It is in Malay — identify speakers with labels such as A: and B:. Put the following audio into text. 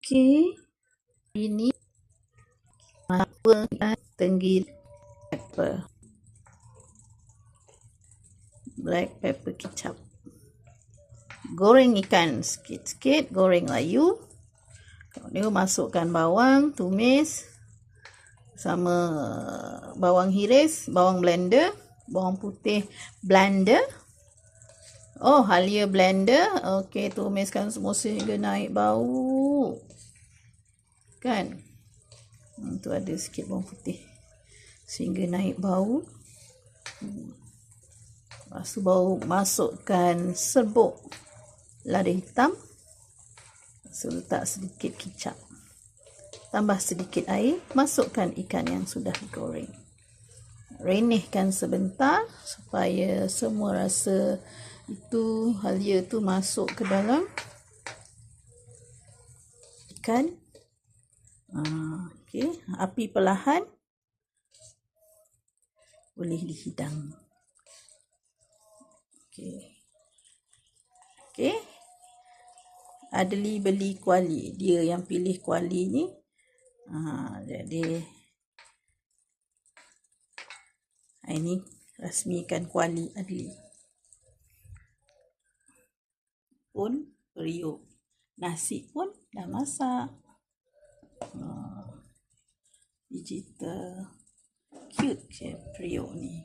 A: Okey, ini apa tenggiri pepper. Black pepper kicap. Goreng ikan sikit-sikit, goreng layu. Kemudian masukkan bawang, tumis sama bawang hiris, bawang blender, bawang putih blender. Oh, halia blender. Okey, tumiskan semua sehingga naik bau. Kan? Tu ada sikit bawang putih. Sehingga naik bau. Lepas tu baru masukkan serbuk lada hitam. So, letak sedikit kicap. Tambah sedikit air. Masukkan ikan yang sudah digoreng. Renihkan sebentar supaya semua rasa itu, halia tu masuk ke dalam ikan. Okey, api perlahan. Boleh dihidang. Okey. Adli beli kuali. Dia yang pilih kuali ni. Jadi ini rasmikan kuali Adli. Pun periuk. Nasi pun dah masak. Digital. Cute je periuk ni.